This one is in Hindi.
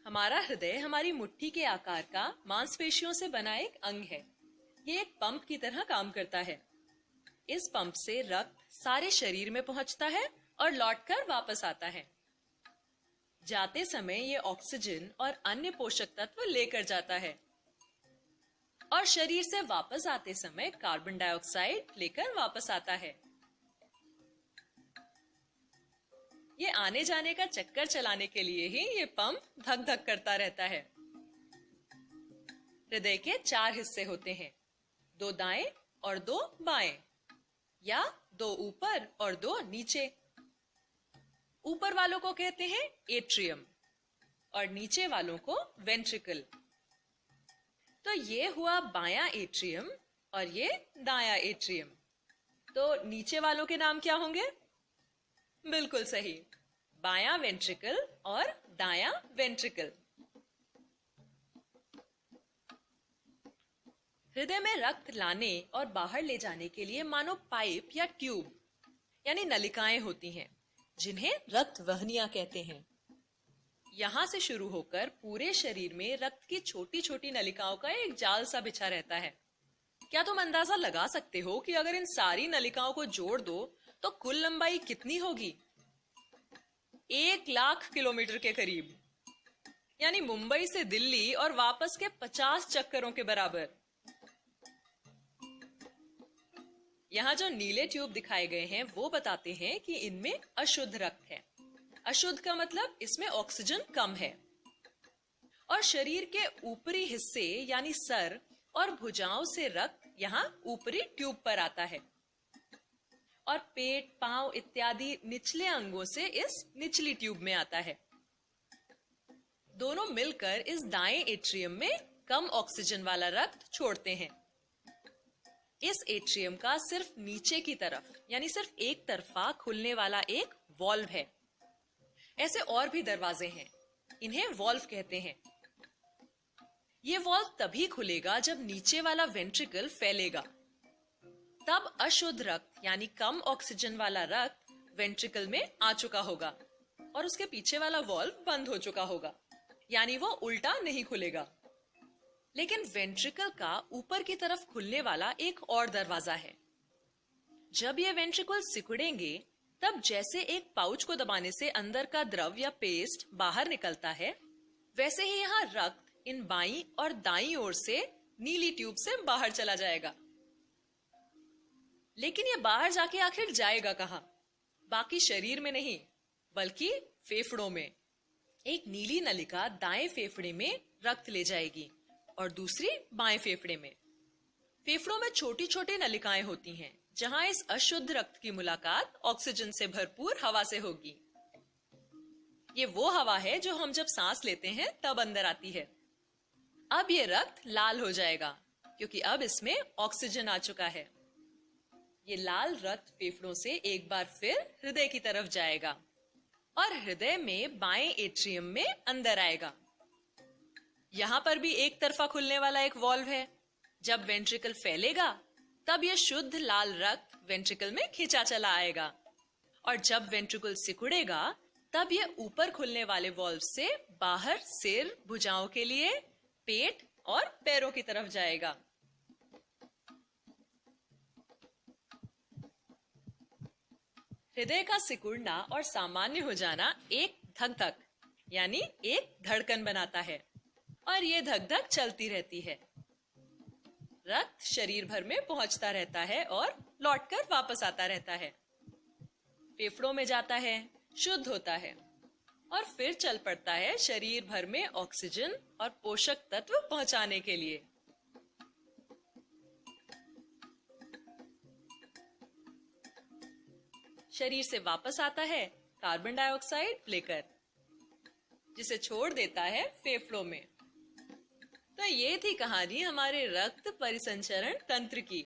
हमारा हृदय हमारी मुट्ठी के आकार का मांसपेशियों से बना एक अंग है। ये एक पंप की तरह काम करता है। इस पंप से रक्त सारे शरीर में पहुंचता है और लौटकर वापस आता है। जाते समय ये ऑक्सीजन और अन्य पोषक तत्व लेकर जाता है और शरीर से वापस आते समय कार्बन डाइऑक्साइड लेकर वापस आता है। ये आने जाने का चक्कर चलाने के लिए ही ये पंप धक धक करता रहता है। हृदय के 4 हिस्से होते हैं, 2 दाएं और 2 बाएं, या 2 ऊपर और 2 नीचे। ऊपर वालों को कहते हैं एट्रियम और नीचे वालों को वेंट्रिकल। तो ये हुआ बायां एट्रियम और ये दायां एट्रियम। तो नीचे वालों के नाम क्या होंगे? बिल्कुल सही, बायां वेंट्रिकल और दायां वेंट्रिकल। हृदय में रक्त लाने और बाहर ले जाने के लिए मानो पाइप या ट्यूब यानी नलिकाएं होती हैं, जिन्हें रक्त वहनियां कहते हैं। यहां से शुरू होकर पूरे शरीर में रक्त की छोटी छोटी नलिकाओं का एक जाल सा बिछा रहता है। क्या तुम अंदाजा लगा सकते हो कि अगर इन सारी नलिकाओं को जोड़ दो तो कुल लंबाई कितनी होगी? 1 लाख किलोमीटर के करीब, यानी मुंबई से दिल्ली और वापस के 50 चक्करों के बराबर। यहाँ जो नीले ट्यूब दिखाए गए हैं वो बताते हैं कि इनमें अशुद्ध रक्त है। अशुद्ध का मतलब इसमें ऑक्सीजन कम है। और शरीर के ऊपरी हिस्से यानी सर और भुजाओं से रक्त यहाँ ऊपरी ट्यूब पर आता है और पेट, पांव इत्यादि निचले अंगों से इस निचली ट्यूब में आता है। दोनों मिलकर इस दाएं एट्रियम में कम ऑक्सीजन वाला रक्त छोड़ते हैं। इस एट्रियम का सिर्फ नीचे की तरफ यानी सिर्फ एक तरफा खुलने वाला एक वॉल्व है। ऐसे और भी दरवाजे हैं, इन्हें वॉल्व कहते हैं। ये वॉल्व तभी खुलेगा जब नीचे वाला वेंट्रिकल फैलेगा। तब अशुद्ध रक्त यानी कम ऑक्सीजन वाला रक्त वेंट्रिकल में आ चुका होगा और उसके पीछे वाला वॉल्व बंद हो चुका होगा, यानी वो उल्टा नहीं खुलेगा। लेकिन वेंट्रिकल का ऊपर की तरफ खुलने वाला एक और दरवाजा है। जब ये वेंट्रिकल सिकुड़ेंगे तब जैसे एक पाउच को दबाने से अंदर का द्रव या पेस्ट बाहर निकलता है, वैसे ही यहाँ रक्त इन बाईं और दाईं ओर से नीली ट्यूब से बाहर चला जाएगा। लेकिन ये बाहर जाके आखिर जाएगा कहाँ? बाकी शरीर में नहीं, बल्कि फेफड़ों में। एक नीली नलिका दाएं फेफड़े में रक्त ले जाएगी और दूसरी बाएं फेफड़े में। फेफड़ों में छोटी छोटी नलिकाएं होती हैं, जहां इस अशुद्ध रक्त की मुलाकात ऑक्सीजन से भरपूर हवा से होगी। ये वो हवा है जो हम जब सांस लेते हैं तब अंदर आती है। अब ये रक्त लाल हो जाएगा क्योंकि अब इसमें ऑक्सीजन आ चुका है। ये लाल रक्त फेफड़ों से एक बार फिर हृदय की तरफ जाएगा और हृदय में बाएं एट्रियम में अंदर आएगा। यहाँ पर भी एक तरफा खुलने वाला एक वॉल्व है। जब वेंट्रिकल फैलेगा तब यह शुद्ध लाल रक्त वेंट्रिकल में खींचा चला आएगा और जब वेंट्रिकल सिकुड़ेगा तब यह ऊपर खुलने वाले वॉल्व से बाहर सिर, भुजाओं के लिए, पेट और पैरों की तरफ जाएगा। हृदय का सिकुड़ना और सामान्य हो जाना एक धक धक यानी एक धड़कन बनाता है और ये धक धक चलती रहती है। रक्त शरीर भर में पहुंचता रहता है और लौटकर वापस आता रहता है। फेफड़ों में जाता है, शुद्ध होता है और फिर चल पड़ता है शरीर भर में ऑक्सीजन और पोषक तत्व पहुंचाने के लिए। शरीर से वापस आता है कार्बन डाइऑक्साइड लेकर, जिसे छोड़ देता है फेफड़ों में। तो ये थी कहानी हमारे रक्त परिसंचरण तंत्र की।